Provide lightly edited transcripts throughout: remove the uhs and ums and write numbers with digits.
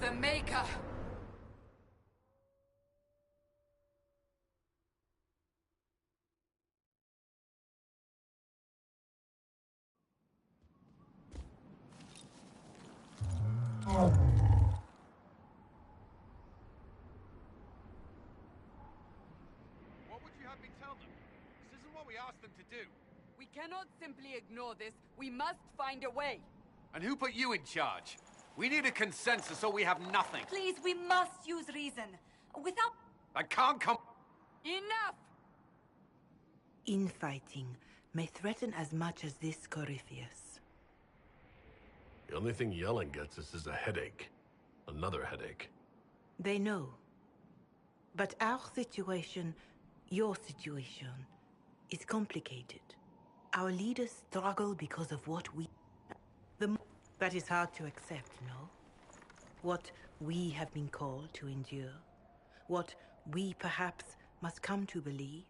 the Maker! What would you have me tell them? This isn't what we asked them to do. We cannot simply ignore this. We must find a way. And who put you in charge? We need a consensus or we have nothing. Please, we must use reason. Without... I can't come... Enough! Infighting may threaten as much as this, Corypheus. The only thing yelling gets us is a headache. Another headache. They know. But our situation, your situation, is complicated. Our leaders struggle because of what we... That is hard to accept, no? What we have been called to endure. What we perhaps must come to believe.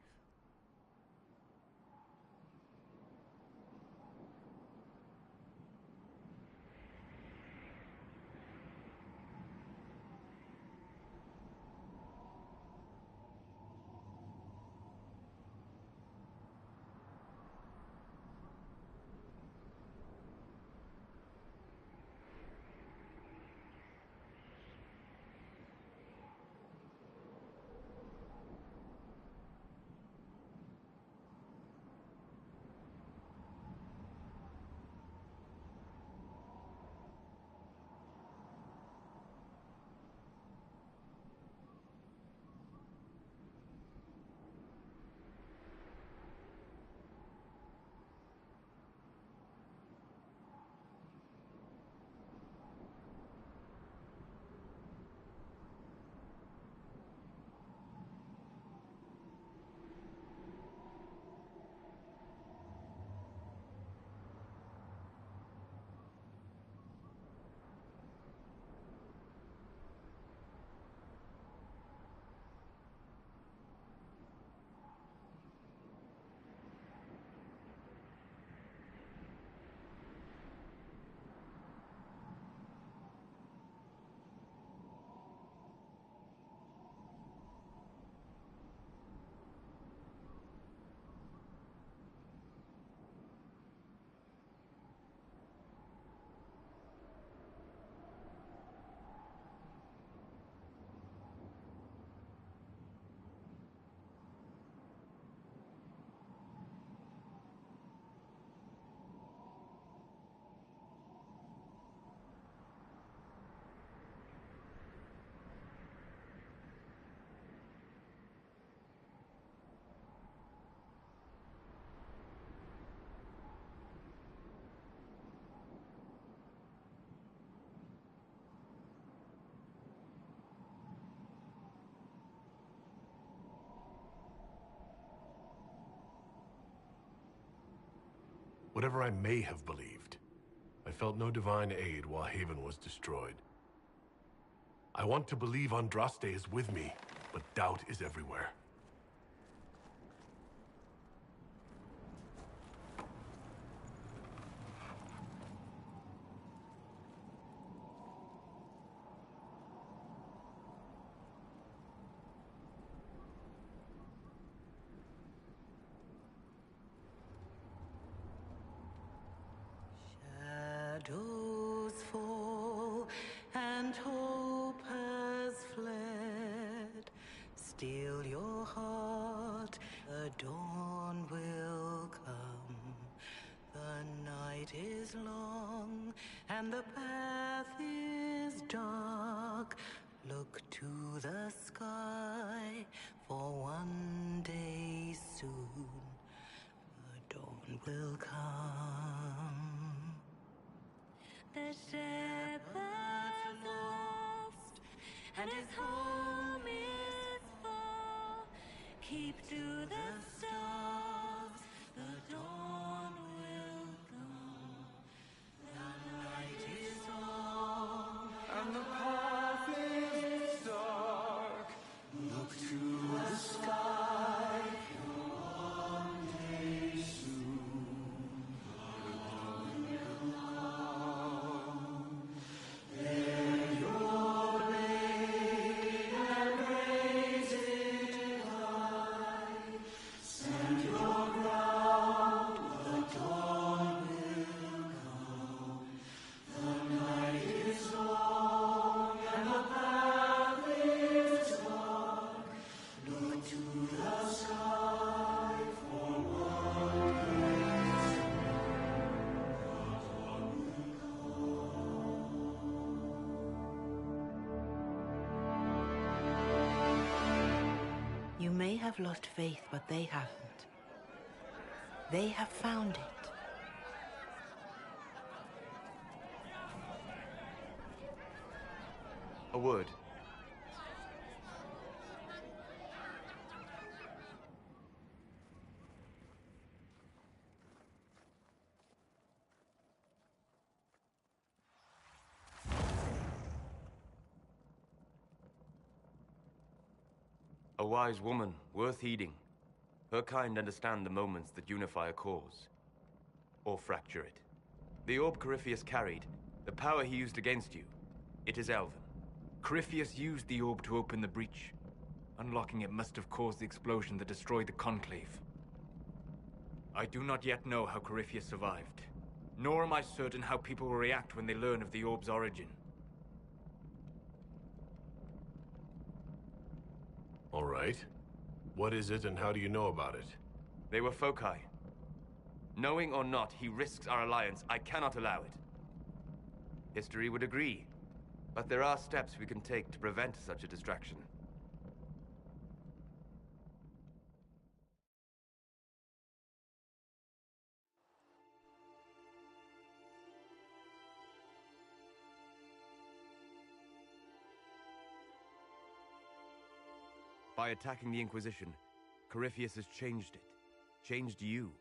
Whatever I may have believed, I felt no divine aid while Haven was destroyed. I want to believe Andraste is with me, but doubt is everywhere. Shadows fall and hope has fled. Still your heart, the dawn will come. The night is long and the path is dark. Look to the sky, for one day soon the dawn will come. The shepherd's lost, and his home is far. Keep to the stars, the dawn will come. The night is long, And the path is dark. Look to the sky. One day soon, the dawn will come. There your may have lost faith, but they haven't. They have found it. A word. A wise woman, worth heeding. Her kind understand the moments that unify a cause. Or fracture it. The orb Corypheus carried, the power he used against you, it is Elven. Corypheus used the orb to open the breach. Unlocking it must have caused the explosion that destroyed the Conclave. I do not yet know how Corypheus survived, nor am I certain how people will react when they learn of the orb's origin. All right. What is it and how do you know about it? They were foci. Knowing or not, he risks our alliance. I cannot allow it. History would agree, but there are steps we can take to prevent such a distraction. By attacking the Inquisition, Corypheus has changed it. Changed you.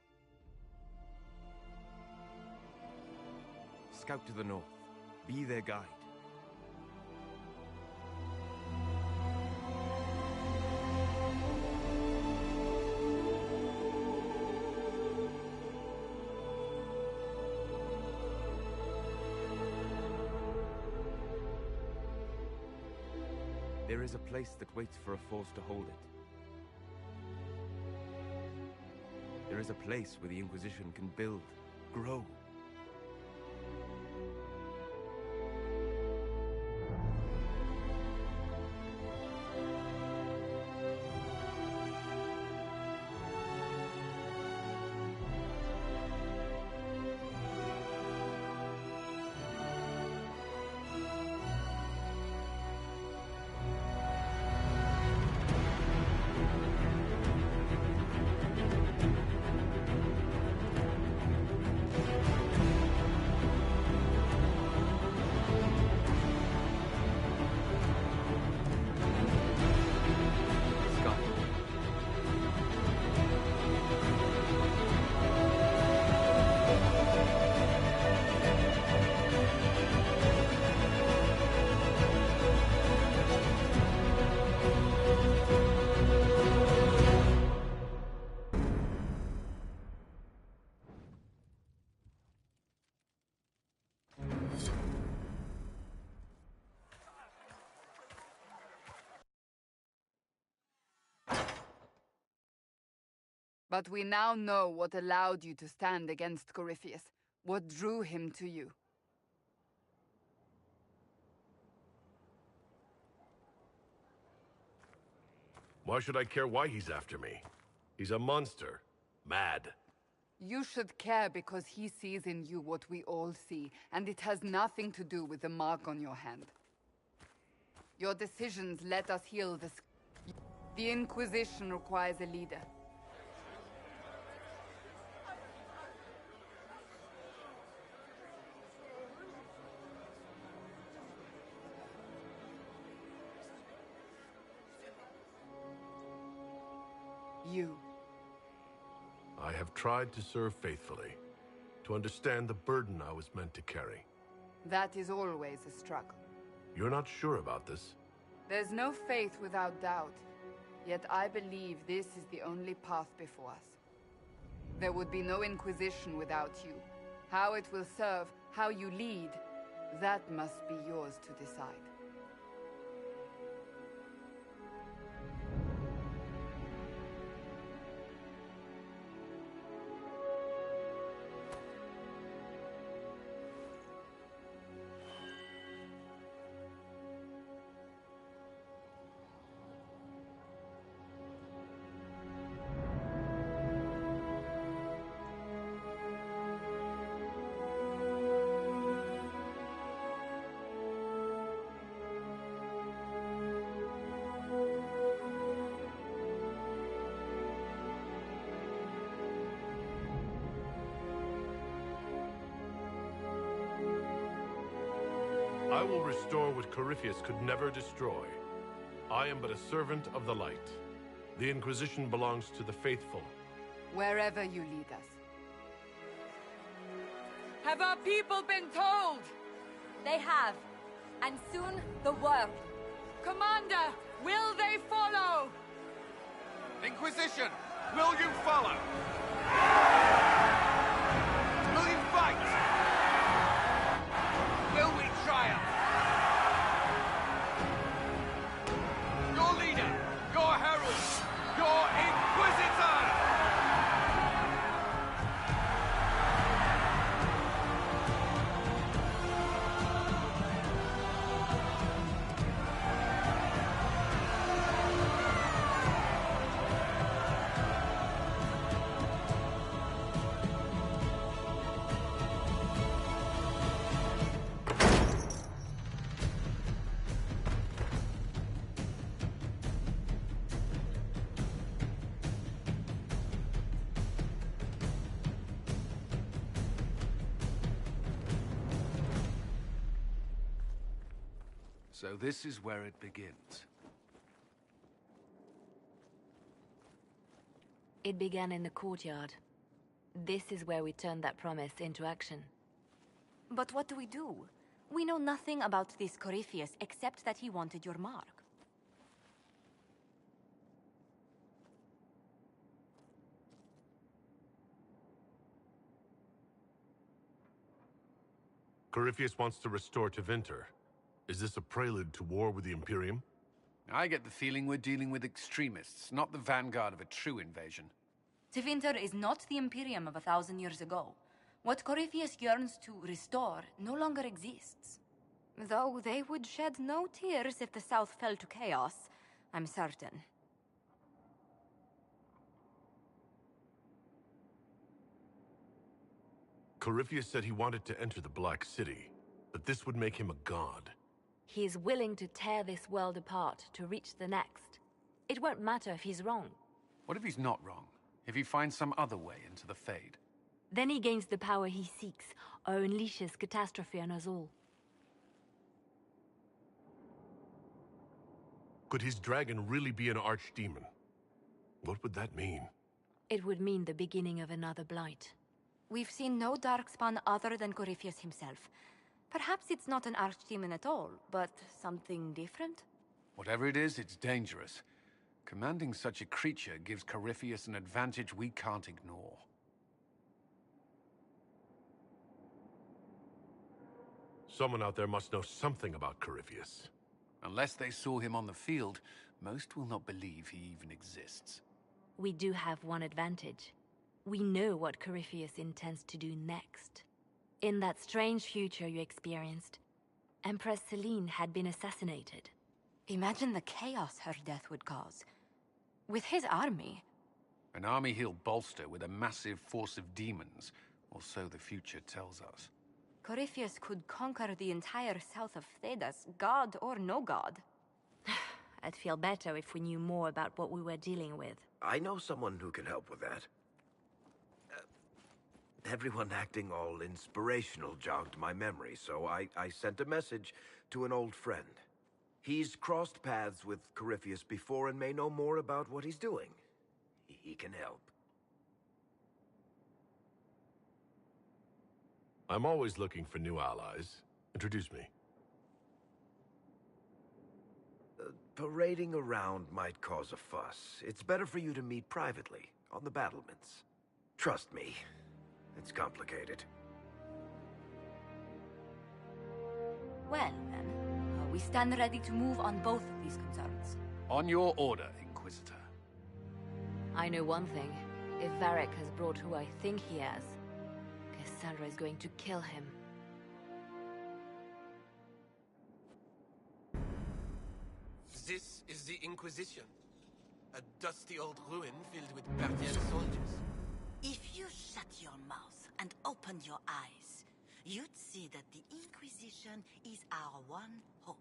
Scout to the north. Be their guide. There is a place that waits for a force to hold it. There is a place where the Inquisition can build, grow. But we now know what allowed you to stand against Corypheus, what drew him to you. Why should I care why he's after me? He's a monster. Mad. You should care because he sees in you what we all see, and it has nothing to do with the mark on your hand. Your decisions let us heal the... The Inquisition requires a leader. You. I have tried to serve faithfully, to understand the burden I was meant to carry. That is always a struggle. You're not sure about this? There's no faith without doubt, yet I believe this is the only path before us. There would be no Inquisition without you. How it will serve, how you lead, that must be yours to decide. I will restore what Corypheus could never destroy. I am but a servant of the light. The Inquisition belongs to the faithful. Wherever you lead us. Have our people been told? They have. And soon, the world. Commander, will they follow? Inquisition, will you follow? Will you fight? Will we triumph? Your leader, your herald, your Inquisitor! So this is where it begins. It began in the courtyard. This is where we turned that promise into action. But what do? We know nothing about this Corypheus except that he wanted your mark. Corypheus wants to restore Tevinter. Is this a prelude to war with the Imperium? I get the feeling we're dealing with extremists, not the vanguard of a true invasion. Tevinter is not the Imperium of 1,000 years ago. What Corypheus yearns to restore no longer exists. Though they would shed no tears if the South fell to chaos, I'm certain. Corypheus said he wanted to enter the Black City, but this would make him a god. He is willing to tear this world apart to reach the next. It won't matter if he's wrong. What if he's not wrong? If he finds some other way into the Fade? Then he gains the power he seeks, or unleashes catastrophe on us all. Could his dragon really be an archdemon? What would that mean? It would mean the beginning of another blight. We've seen no Darkspawn other than Corypheus himself. Perhaps it's not an archdemon at all, but something different? Whatever it is, it's dangerous. Commanding such a creature gives Corypheus an advantage we can't ignore. Someone out there must know something about Corypheus. Unless they saw him on the field, most will not believe he even exists. We do have one advantage. We know what Corypheus intends to do next. In that strange future you experienced, Empress Celine had been assassinated. Imagine the chaos her death would cause. With his army. An army he'll bolster with a massive force of demons, or so the future tells us. Corypheus could conquer the entire south of Thedas, god or no god. I'd feel better if we knew more about what we were dealing with. I know someone who can help with that. Everyone acting all inspirational jogged my memory, so I sent a message to an old friend. He's crossed paths with Corypheus before and may know more about what he's doing. He can help. I'm always looking for new allies. Introduce me. Parading around might cause a fuss. It's better for you to meet privately, on the battlements. Trust me, it's complicated. Well, then, we stand ready to move on both of these concerns. On your order, Inquisitor. I know one thing. If Varric has brought who I think he has, Cassandra is going to kill him. This is the Inquisition. A dusty old ruin filled with Parthian soldiers. If you shut your mouth and open your eyes, you'd see that the Inquisition is our one hope.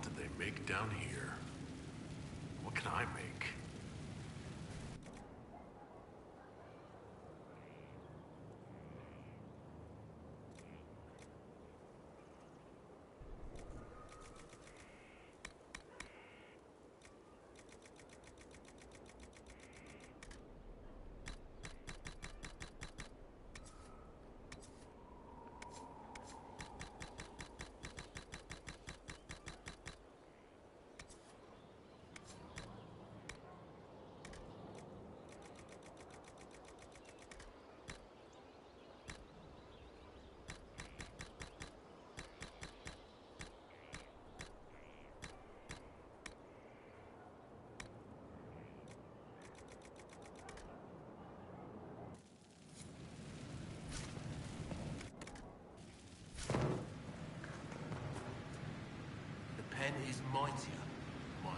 did they make down here? What can I make? The pen is mightier, Miles.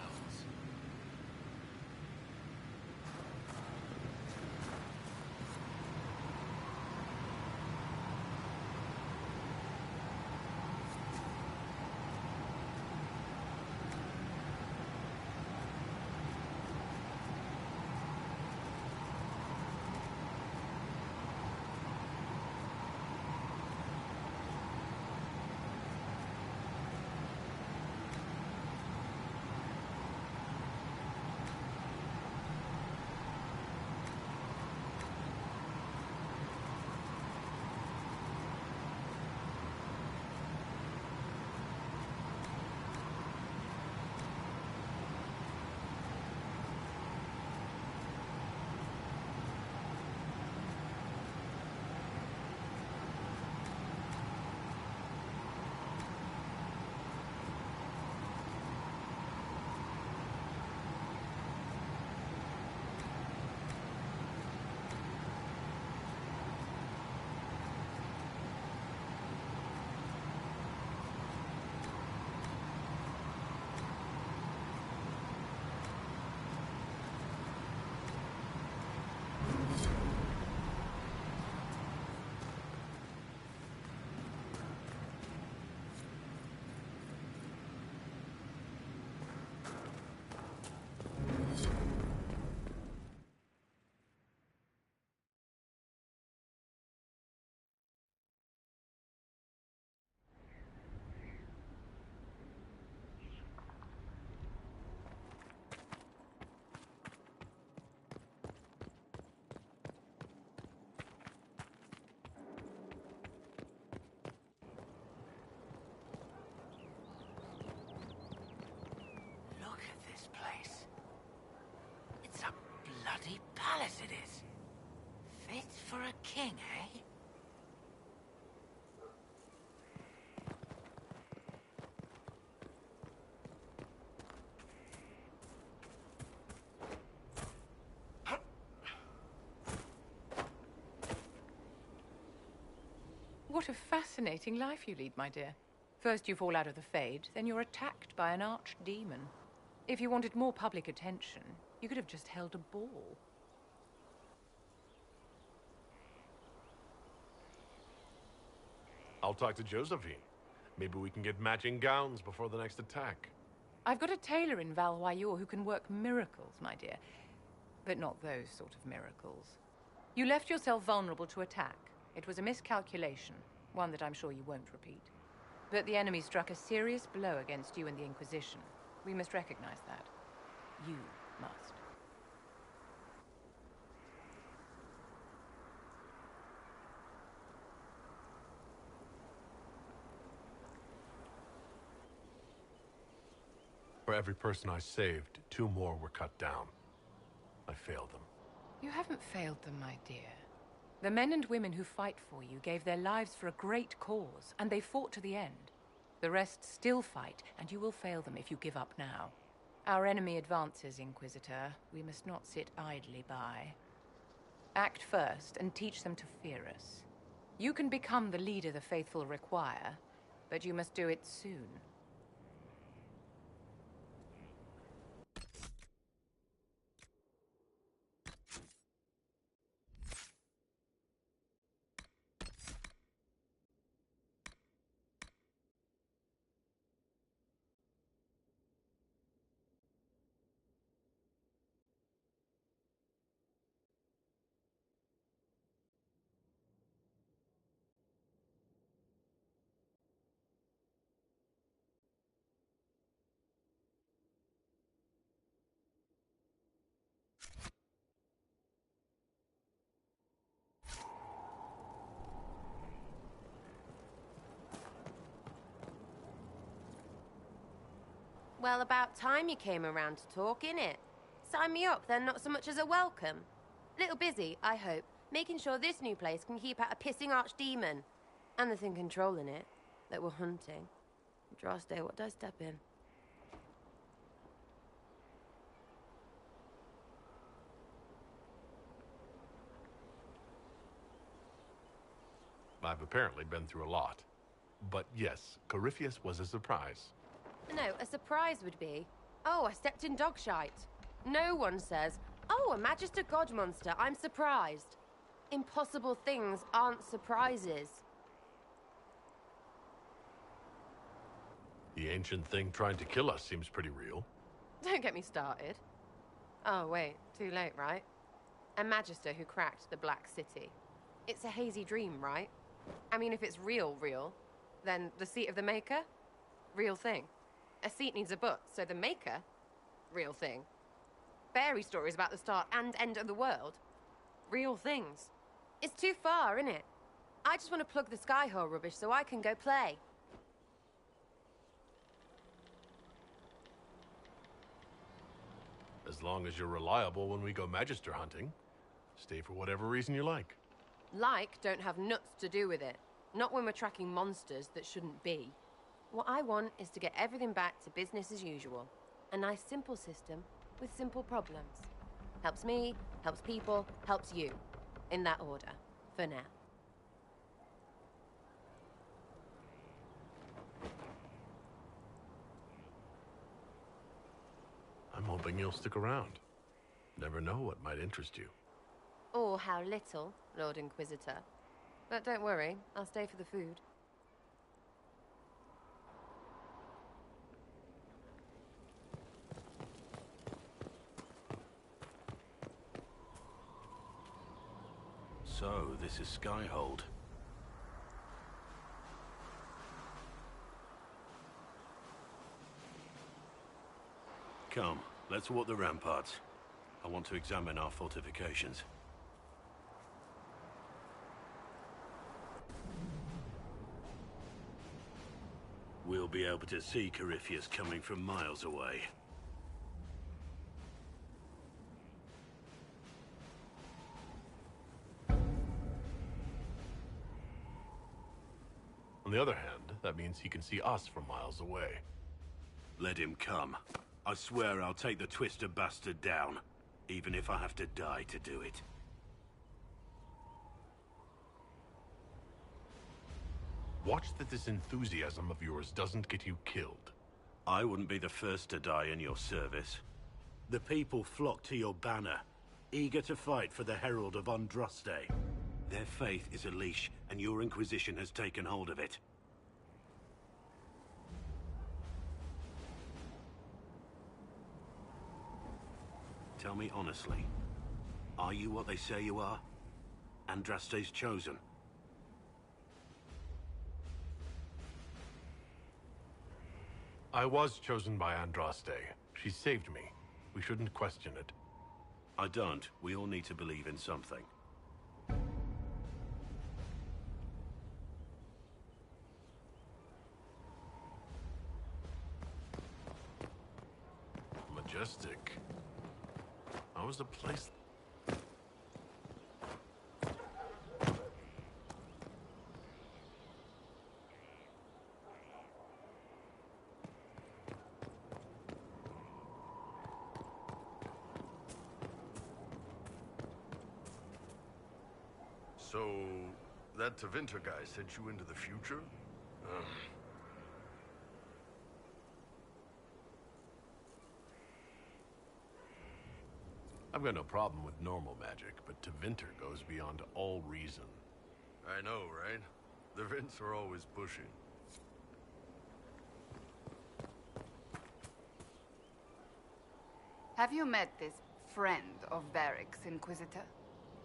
Look at this place. It's a bloody palace, it is. Fit for a king, eh? What a fascinating life you lead, my dear. First you fall out of the Fade, then you're attacked by an archdemon. If you wanted more public attention, you could have just held a ball. I'll talk to Josephine. Maybe we can get matching gowns before the next attack. I've got a tailor in Val-Royaux who can work miracles, my dear. But not those sort of miracles. You left yourself vulnerable to attack. It was a miscalculation, one that I'm sure you won't repeat. But the enemy struck a serious blow against you and the Inquisition. We must recognize that. You must. For every person I saved, 2 more were cut down. I failed them. You haven't failed them, my dear. The men and women who fight for you gave their lives for a great cause, and they fought to the end. The rest still fight, and you will fail them if you give up now. Our enemy advances, Inquisitor. We must not sit idly by. Act first, and teach them to fear us. You can become the leader the faithful require, but you must do it soon. Well, about time you came around to talk, innit? Sign me up, then not so much as a welcome. Little busy, I hope, making sure this new place can keep out a pissing archdemon. And the thing controlling it, that we're hunting. Droste, what does step in? I've apparently been through a lot. But yes, Corypheus was a surprise. No, a surprise would be, oh, I stepped in dog shite. No one says, oh, a Magister God monster, I'm surprised. Impossible things aren't surprises. The ancient thing trying to kill us seems pretty real. Don't get me started. Oh, wait, too late, right? A Magister who cracked the Black City. It's a hazy dream, right? I mean, if it's real, then the seat of the Maker? Real thing. A seat needs a butt, so the Maker? Real thing. Fairy stories about the start and end of the world? Real things. It's too far, innit? I just want to plug the Skyhole rubbish so I can go play. As long as you're reliable when we go Magister hunting. Stay for whatever reason you like. Like don't have nuts to do with it. Not when we're tracking monsters that shouldn't be. What I want is to get everything back to business as usual. A nice simple system with simple problems. Helps me, helps people, helps you. In that order. For now. I'm hoping you'll stick around. Never know what might interest you. Or how little, Lord Inquisitor. But don't worry, I'll stay for the food. So, this is Skyhold. Come, let's walk the ramparts. I want to examine our fortifications. We'll be able to see Corypheus coming from miles away. On the other hand, that means he can see us from miles away. Let him come. I swear I'll take the Twister bastard down, even if I have to die to do it. Watch that this enthusiasm of yours doesn't get you killed. I wouldn't be the first to die in your service. The people flock to your banner, eager to fight for the Herald of Andraste. Their faith is a leash, and your Inquisition has taken hold of it. Tell me honestly, are you what they say you are? Andraste's chosen? I was chosen by Andraste. She saved me. We shouldn't question it. I don't. We all need to believe in something. Majestic. How was the place? So, that Tevinter guy sent you into the future? I've got no problem with normal magic, but Tevinter goes beyond all reason. I know, right? The Vints are always pushing. Have you met this friend of Varric's, Inquisitor?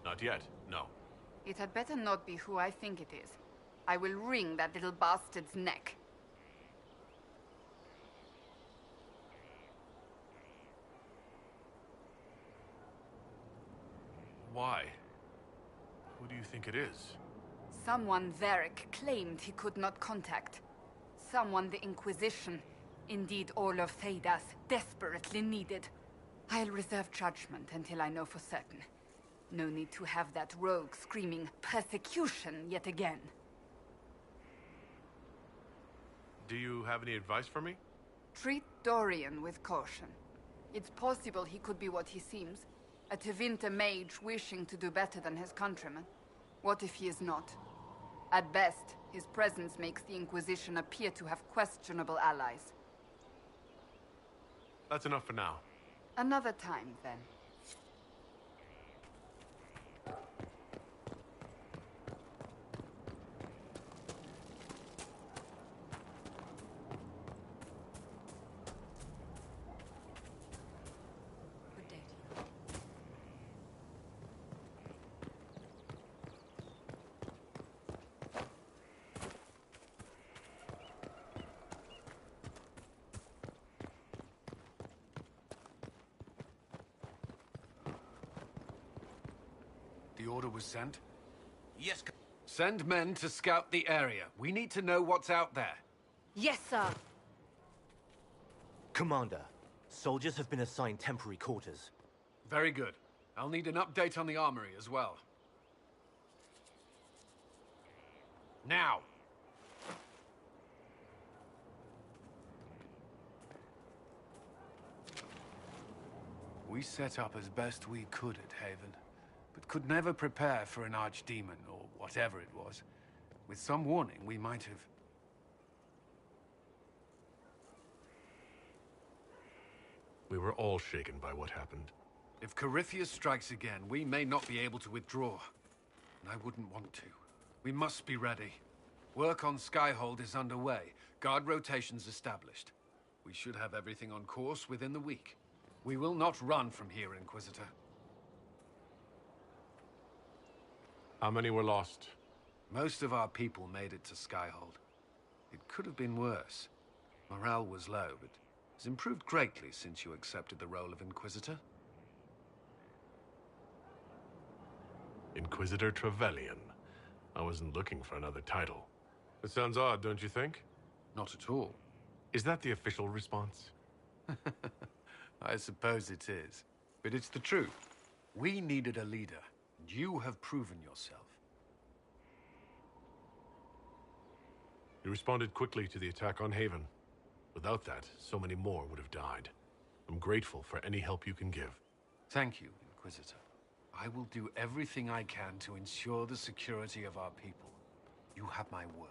Not yet, no. It had better not be who I think it is. I will wring that little bastard's neck. Why? Who do you think it is? Someone Varric claimed he could not contact. Someone the Inquisition Indeed, all of Thedas desperately needed. I'll reserve judgment until I know for certain. No need to have that rogue screaming persecution yet again. Do you have any advice for me? Treat Dorian with caution. It's possible he could be what he seems. A Tevinter mage wishing to do better than his countrymen. What if he is not? At best, his presence makes the Inquisition appear to have questionable allies. That's enough for now. Another time, then. The order was sent? Yes, Send men to scout the area. We need to know what's out there. Yes, sir. Commander, soldiers have been assigned temporary quarters. Very good. I'll need an update on the armory as well. Now! We set up as best we could at Haven, but could never prepare for an archdemon, or whatever it was. With some warning, we might have... We were all shaken by what happened. If Corypheus strikes again, we may not be able to withdraw. And I wouldn't want to. We must be ready. Work on Skyhold is underway. Guard rotations established. We should have everything on course within the week. We will not run from here, Inquisitor. How many were lost? Most of our people made it to Skyhold. It could have been worse. Morale was low, but has improved greatly since you accepted the role of Inquisitor. Inquisitor Trevelyan. I wasn't looking for another title. It sounds odd, don't you think? Not at all. Is that the official response? I suppose it is. But it's the truth. We needed a leader, and you have proven yourself. You responded quickly to the attack on Haven. Without that, so many more would have died. I'm grateful for any help you can give. Thank you, Inquisitor. I will do everything I can to ensure the security of our people. You have my word.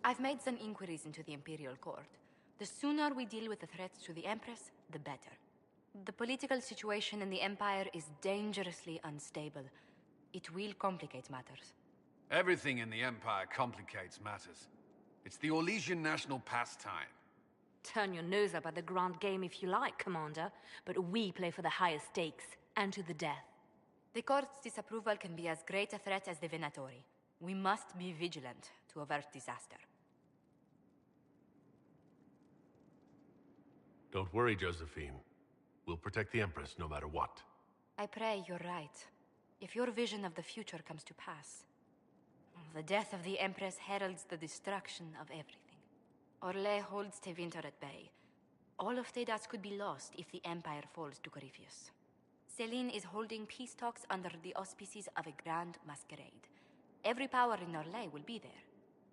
I've made some inquiries into the Imperial Court. The sooner we deal with the threats to the Empress, the better. The political situation in the Empire is dangerously unstable. It will complicate matters. Everything in the Empire complicates matters. It's the Orlesian national pastime. Turn your nose up at the grand game if you like, Commander, but we play for the highest stakes, and to the death. The Court's disapproval can be as great a threat as the Venatori. We must be vigilant to avert disaster. Don't worry, Josephine. We'll protect the Empress no matter what. I pray you're right. If your vision of the future comes to pass. The death of the Empress heralds the destruction of everything. Orlais holds Tevinter at bay. All of Thedas could be lost if the Empire falls to Corypheus. Celine is holding peace talks under the auspices of a grand masquerade. Every power in Orlais will be there.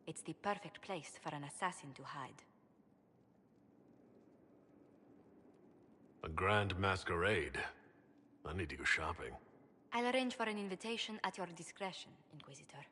It's the perfect place for an assassin to hide. A grand masquerade. I need to go shopping. I'll arrange for an invitation at your discretion, Inquisitor.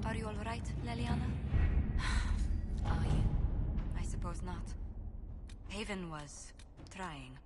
Are you all right, Leliana? Are you? I suppose not. Haven was trying.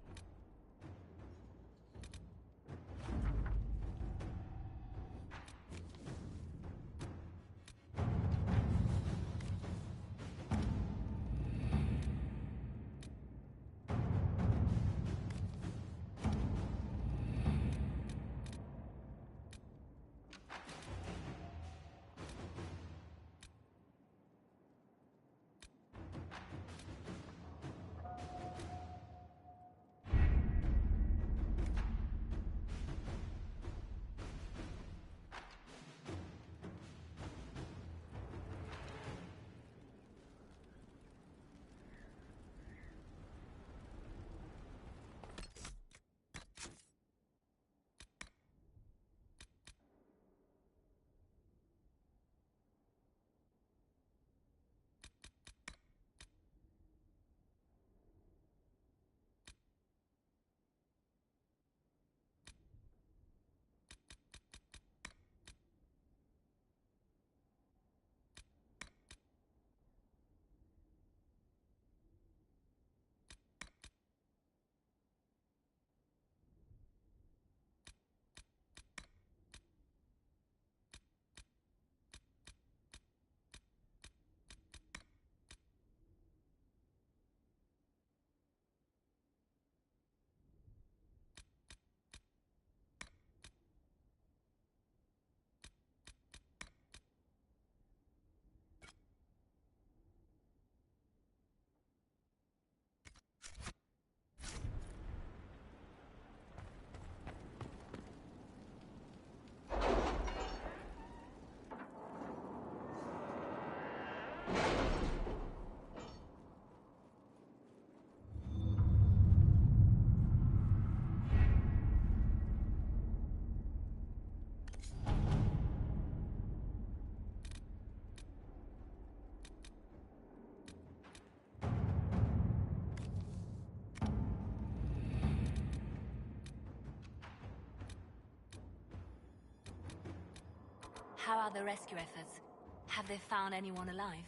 How are the rescue efforts? Have they found anyone alive?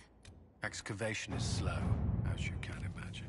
Excavation is slow, as you can imagine.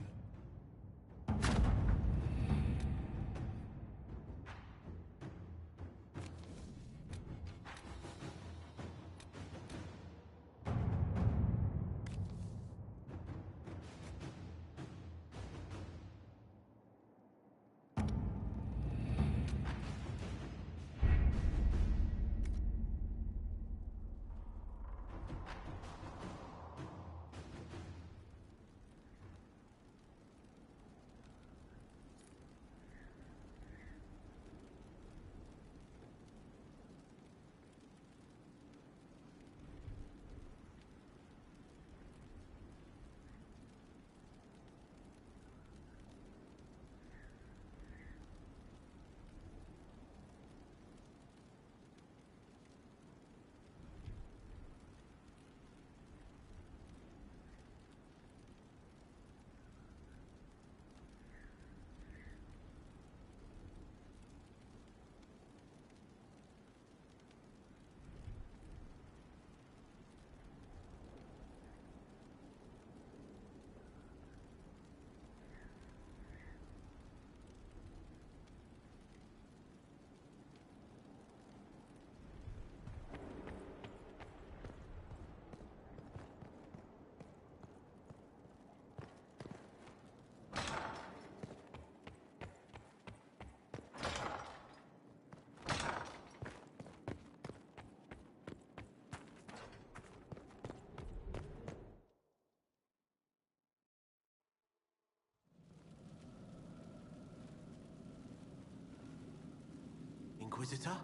Inquisitor?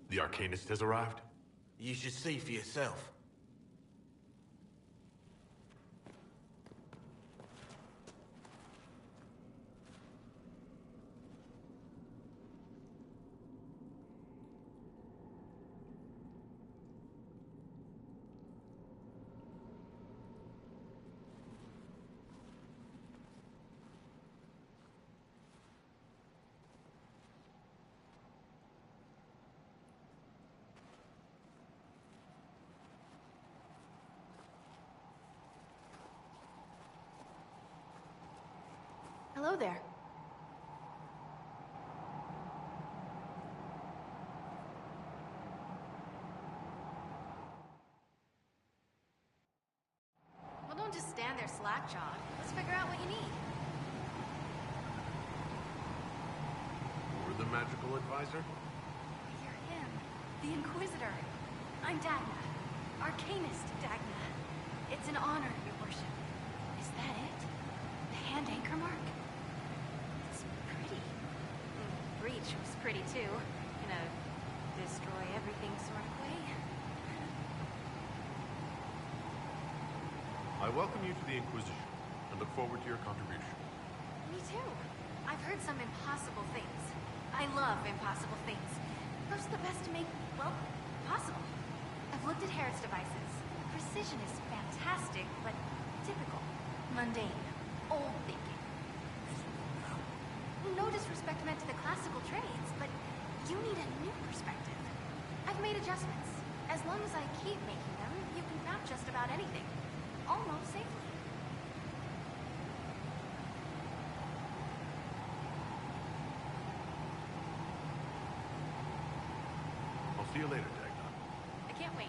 The Arcanist has arrived? You should see for yourself. Hello there. Well, don't just stand there slack-jawed. Let's figure out what you need. You're the magical advisor? You're him, the Inquisitor. I'm Dagna. Arcanist Dagna. It's an honor, your worship. Is that it? The hand anchor mark? Breach was pretty too, in a destroy everything sort of way. I welcome you to the Inquisition, and look forward to your contribution. Me too. I've heard some impossible things. I love impossible things. First the best to make, well, possible. I've looked at Herod's devices. Precision is fantastic, but typical. Mundane. Old thinking. No disrespect meant to the classical trades, but you need a new perspective. I've made adjustments. As long as I keep making them, you can craft just about anything. Almost safely. I'll see you later, Dagna. I can't wait.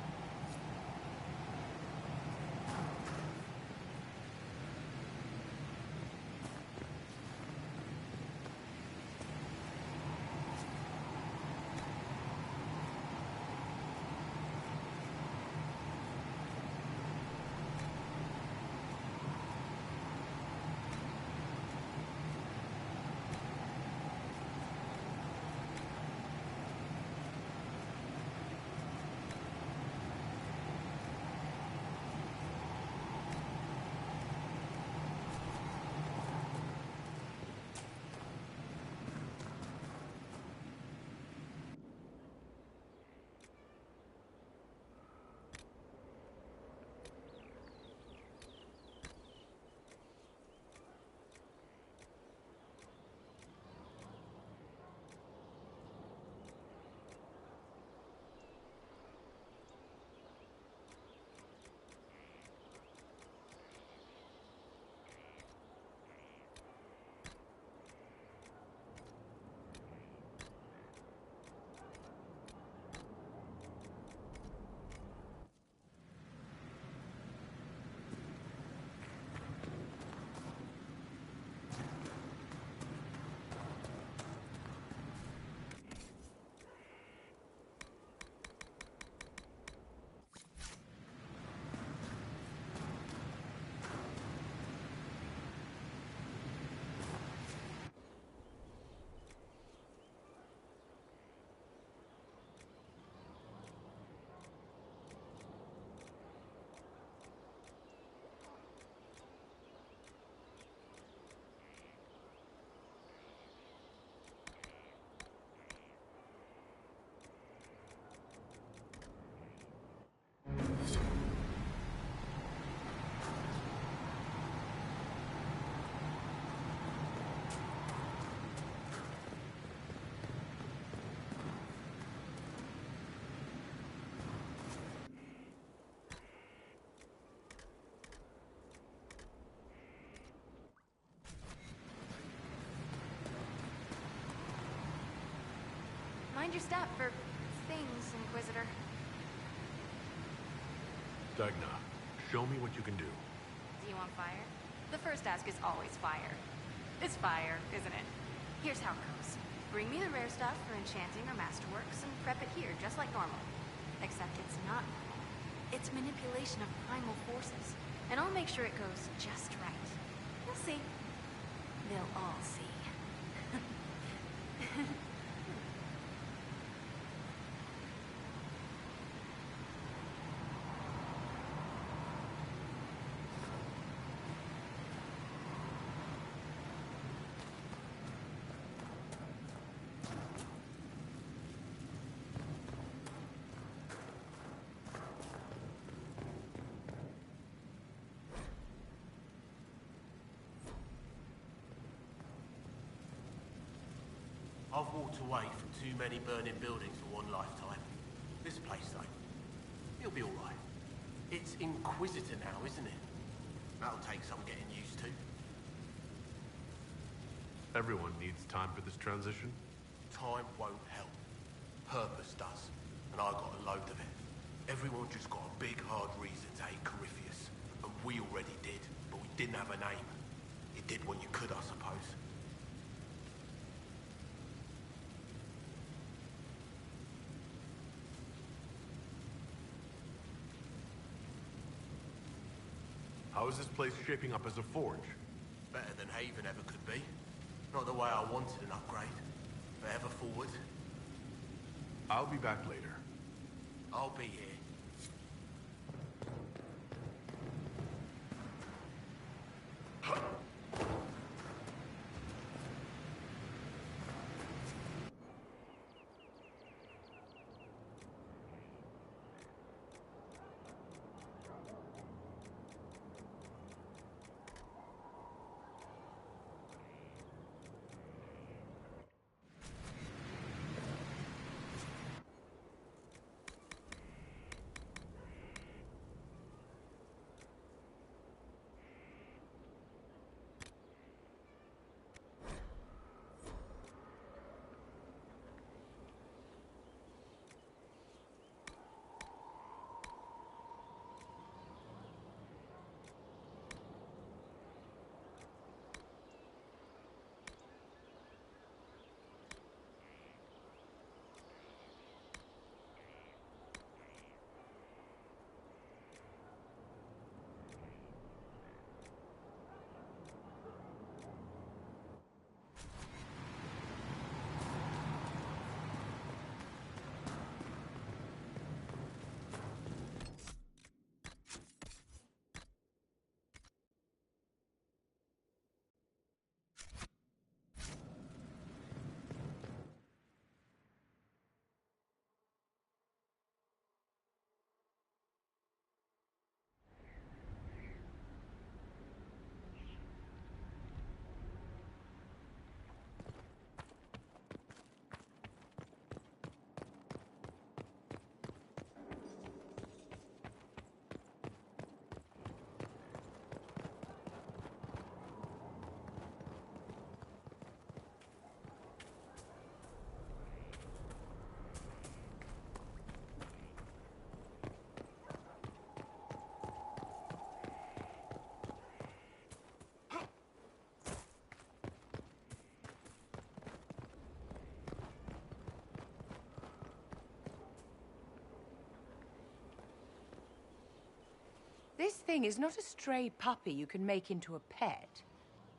Mind your step for things, Inquisitor. Dagna, show me what you can do. Do you want fire? The first ask is always fire. It's fire, isn't it? Here's how it goes. Bring me the rare stuff for enchanting or masterworks and prep it here, just like normal. Except it's not normal. It's manipulation of primal forces. And I'll make sure it goes just right. You'll see. They'll all see. I've walked away from too many burning buildings for one lifetime. This place, though, it'll be alright. It's Inquisitor now, isn't it? That'll take some getting used to. Everyone needs time for this transition. Time won't help. Purpose does. And I got a load of it. Everyone just got a big, hard reason to hate Corypheus. And we already did, but we didn't have a name. You did what you could, I suppose. How is this place shaping up as a forge? Better than Haven ever could be. Not the way I wanted an upgrade, but ever forward. I'll be back later. I'll be here. This thing is not a stray puppy you can make into a pet.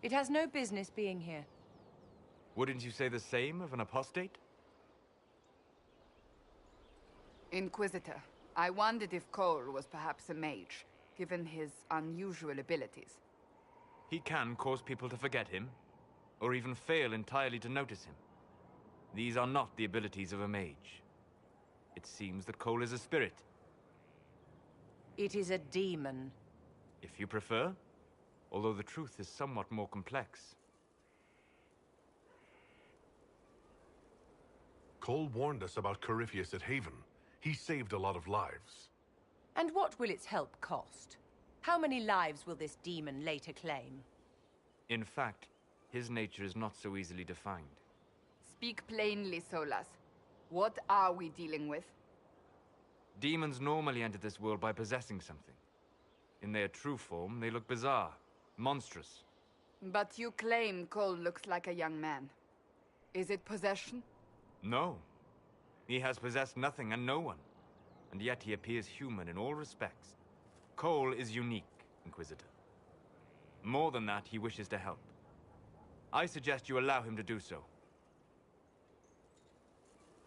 It has no business being here. Wouldn't you say the same of an apostate? Inquisitor, I wondered if Cole was perhaps a mage, given his unusual abilities. He can cause people to forget him, or even fail entirely to notice him. These are not the abilities of a mage. It seems that Cole is a spirit. It is a demon. If you prefer, although the truth is somewhat more complex. Cole warned us about Corypheus at Haven. He saved a lot of lives. And what will its help cost? How many lives will this demon later claim? In fact, his nature is not so easily defined. Speak plainly, Solas. What are we dealing with? Demons normally enter this world by possessing something. In their true form, they look bizarre, monstrous. But you claim Cole looks like a young man. Is it possession? No. He has possessed nothing and no one. And yet he appears human in all respects. Cole is unique, Inquisitor. More than that, he wishes to help. I suggest you allow him to do so.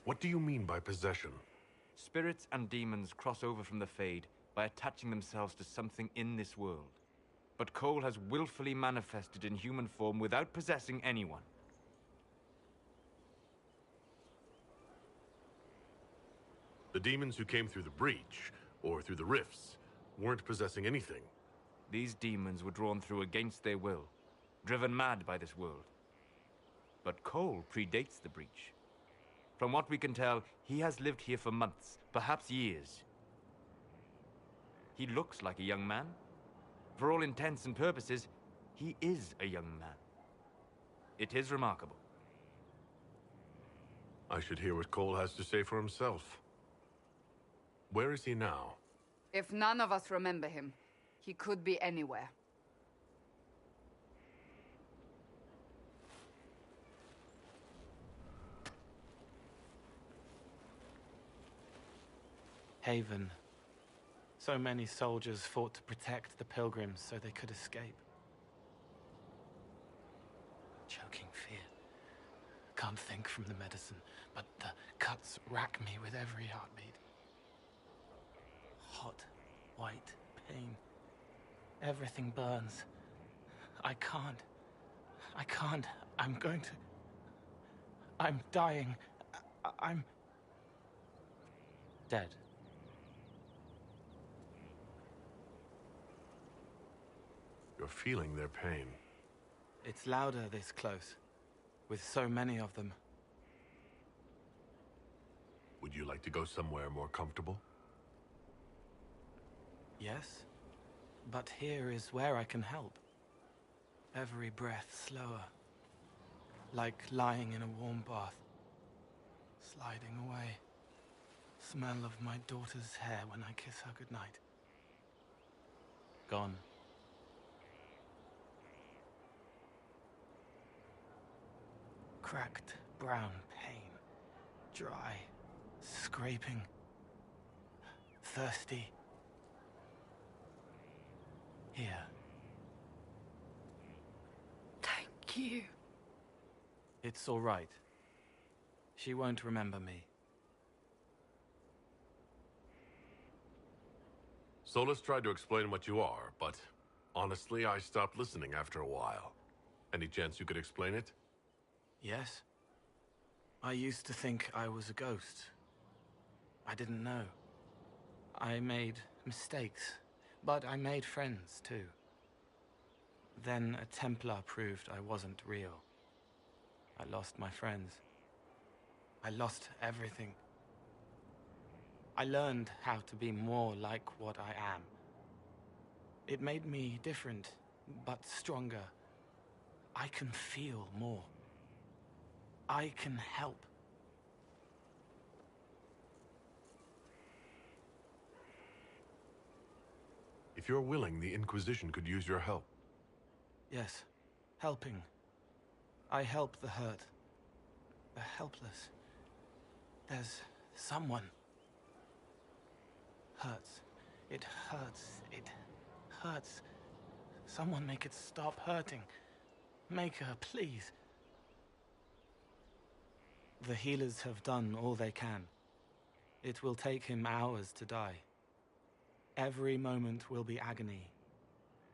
What do you mean by possession? Spirits and demons cross over from the Fade by attaching themselves to something in this world. But Cole has willfully manifested in human form without possessing anyone. The demons who came through the breach, or through the rifts, weren't possessing anything. These demons were drawn through against their will, driven mad by this world. But Cole predates the breach. From what we can tell, he has lived here for months, perhaps years. He looks like a young man. For all intents and purposes, he is a young man. It is remarkable. I should hear what Cole has to say for himself. Where is he now? If none of us remember him, he could be anywhere. Haven. So many soldiers fought to protect the pilgrims so they could escape. Choking fear. Can't think from the medicine, but the cuts rack me with every heartbeat. Hot, white pain. Everything burns. I can't. I'm going to... I'm dying. I'm... dead. You're feeling their pain. It's louder this close, with so many of them. Would you like to go somewhere more comfortable? Yes, but here is where I can help. Every breath slower, like lying in a warm bath, sliding away. Smell of my daughter's hair when I kiss her goodnight. Gone. Cracked brown pain, dry, scraping, thirsty. Here. Thank you. It's all right. She won't remember me. Solus tried to explain what you are, but honestly, I stopped listening after a while. Any chance you could explain it? Yes? I used to think I was a ghost. I didn't know. I made mistakes, but I made friends too. Then a Templar proved I wasn't real. I lost my friends. I lost everything. I learned how to be more like what I am. It made me different, but stronger. I can feel more. I can help. If you're willing, the Inquisition could use your help. Yes, helping. I help the hurt, the helpless. There's someone. Hurts. It hurts. It hurts. Someone make it stop hurting. Make her, please. The healers have done all they can. It will take him hours to die. Every moment will be agony.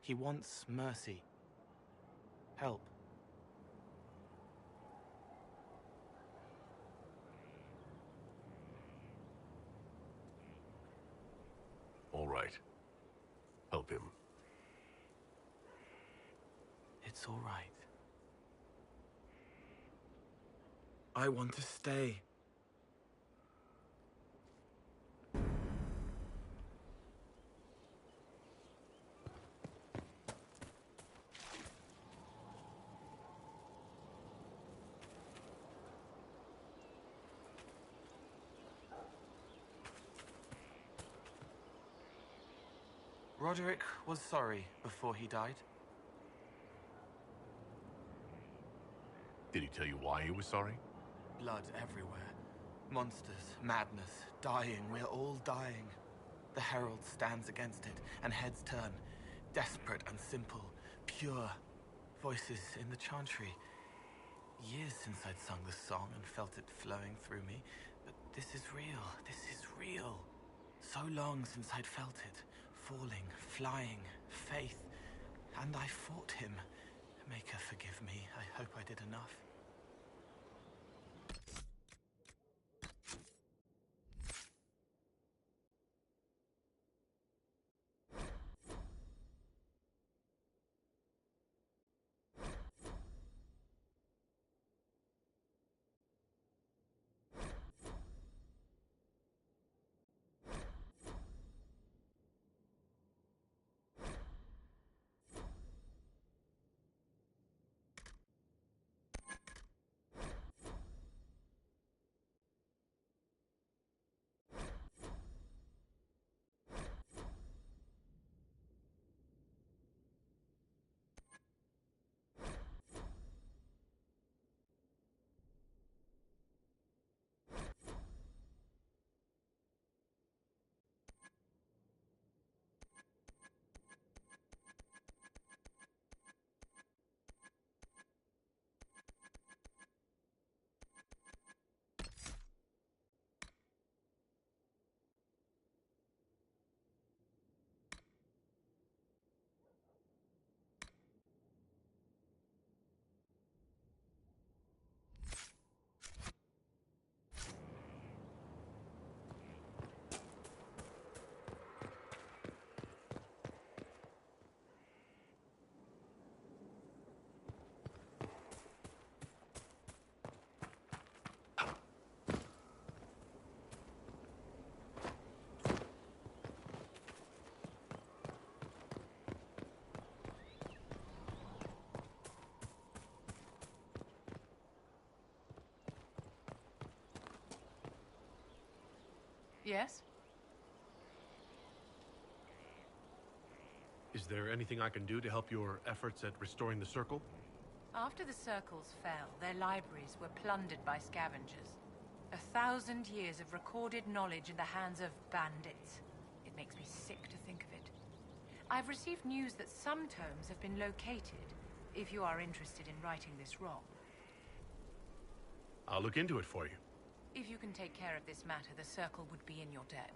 He wants mercy. Help. All right. Help him. It's all right. I want to stay. Roderick was sorry before he died. Did he tell you why he was sorry? Blood everywhere. Monsters, madness, dying. We're all dying. The Herald stands against it, and heads turn. Desperate and simple. Pure. Voices in the chantry. Years since I'd sung the song and felt it flowing through me. But this is real. This is real. So long since I'd felt it. Falling, flying, faith. And I fought him. Make her forgive me. I hope I did enough. Yes? Is there anything I can do to help your efforts at restoring the Circle? After the Circles fell, their libraries were plundered by scavengers. 1,000 years of recorded knowledge in the hands of bandits. It makes me sick to think of it. I've received news that some tomes have been located, if you are interested in righting this wrong. I'll look into it for you. If you can take care of this matter, the Circle would be in your debt.